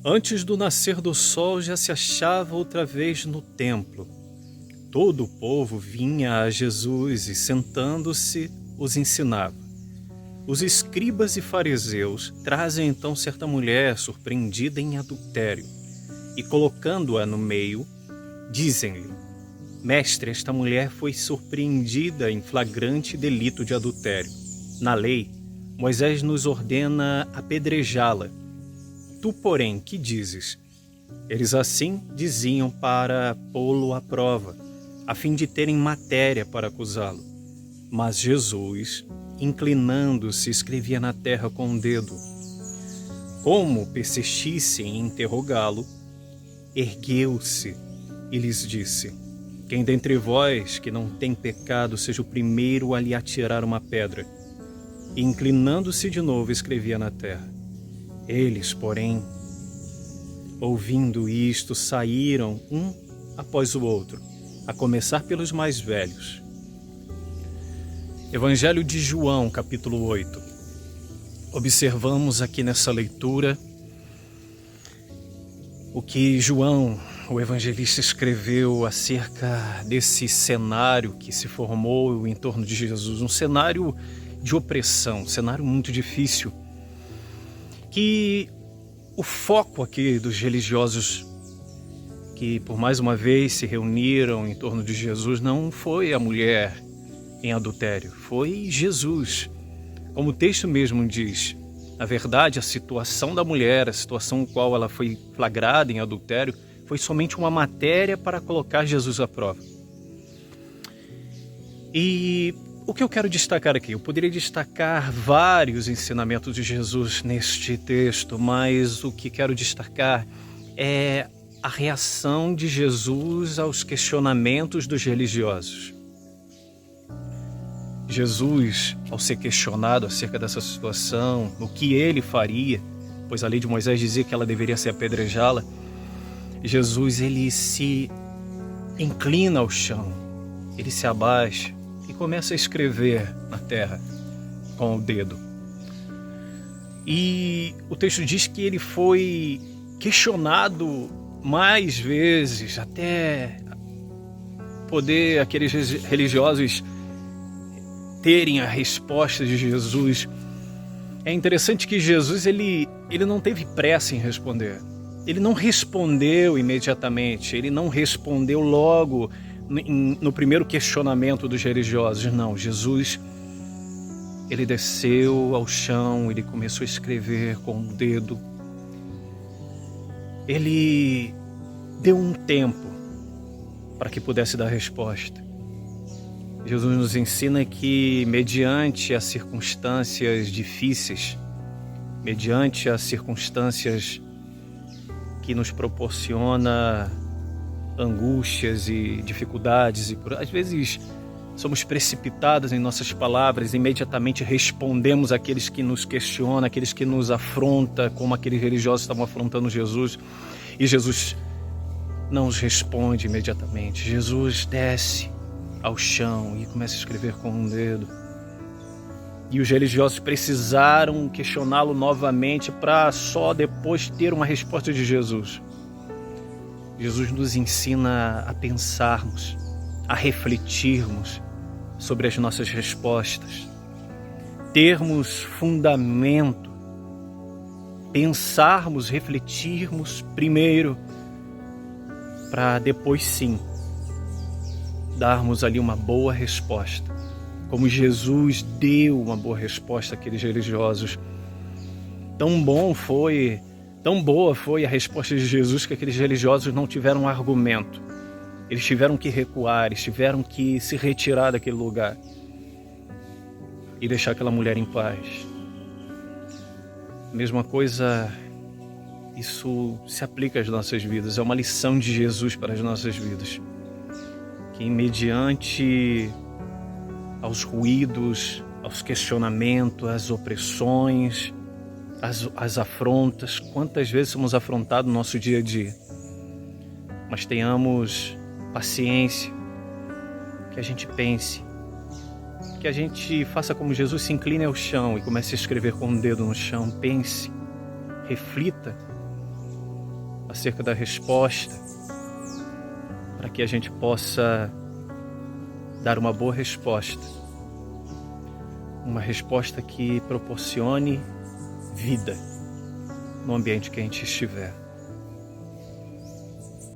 Antes do nascer do sol já se achava outra vez no templo. Todo o povo vinha a Jesus e, sentando-se, os ensinava. Os escribas e fariseus trazem então certa mulher surpreendida em adultério e, colocando-a no meio, dizem-lhe: Mestre, esta mulher foi surpreendida em flagrante delito de adultério. Na lei, Moisés nos ordena apedrejá-la. Tu, porém, que dizes? Eles assim diziam para pô-lo à prova, a fim de terem matéria para acusá-lo. Mas Jesus, inclinando-se, escrevia na terra com o dedo. Como persistissem em interrogá-lo, ergueu-se e lhes disse: Quem dentre vós que não tem pecado seja o primeiro a lhe atirar uma pedra. E, inclinando-se de novo, escrevia na terra. Eles, porém, ouvindo isto, saíram um após o outro, a começar pelos mais velhos. Evangelho de João, capítulo 8. Observamos aqui nessa leitura o que João, o evangelista, escreveu acerca desse cenário que se formou em torno de Jesus. Um cenário de opressão, um cenário muito difícil, que o foco aqui dos religiosos que por mais uma vez se reuniram em torno de Jesus não foi a mulher em adultério, foi Jesus. Como o texto mesmo diz, na verdade a situação da mulher, a situação em qual ela foi flagrada em adultério, foi somente uma matéria para colocar Jesus à prova. E o que eu quero destacar aqui? Eu poderia destacar vários ensinamentos de Jesus neste texto, mas o que quero destacar é a reação de Jesus aos questionamentos dos religiosos. Jesus, ao ser questionado acerca dessa situação, o que ele faria, pois a lei de Moisés dizia que ela deveria ser apedrejá-la, Jesus, ele se inclina ao chão, ele se abaixa e começa a escrever na terra com o dedo. E o texto diz que ele foi questionado mais vezes, até poder aqueles religiosos terem a resposta de Jesus. É interessante que Jesus ele não teve pressa em responder. Ele não respondeu imediatamente, ele não respondeu logo no primeiro questionamento dos religiosos. Não, Jesus, ele desceu ao chão, ele começou a escrever com o dedo. Ele deu um tempo para que pudesse dar resposta. Jesus nos ensina que, mediante as circunstâncias difíceis, mediante as circunstâncias que nos proporciona angústias e dificuldades, e às vezes somos precipitados em nossas palavras, imediatamente respondemos àqueles que nos questionam, àqueles que nos afrontam, como aqueles religiosos estavam afrontando Jesus, e Jesus não os responde imediatamente. Jesus desce ao chão e começa a escrever com um dedo. E os religiosos precisaram questioná-lo novamente para só depois ter uma resposta de Jesus. Jesus nos ensina a pensarmos, a refletirmos sobre as nossas respostas, termos fundamento, pensarmos, refletirmos primeiro, para depois sim darmos ali uma boa resposta. Como Jesus deu uma boa resposta àqueles religiosos. Tão boa foi a resposta de Jesus que aqueles religiosos não tiveram argumento. Eles tiveram que recuar, eles tiveram que se retirar daquele lugar e deixar aquela mulher em paz. Mesma coisa, isso se aplica às nossas vidas, é uma lição de Jesus para as nossas vidas. Que mediante aos ruídos, aos questionamentos, às opressões, às afrontas, quantas vezes somos afrontados no nosso dia a dia, mas tenhamos paciência, que a gente pense, que a gente faça como Jesus, se incline ao chão e comece a escrever com o dedo no chão. Pense, reflita acerca da resposta, para que a gente possa dar uma boa resposta. Uma resposta que proporcione vida no ambiente que a gente estiver.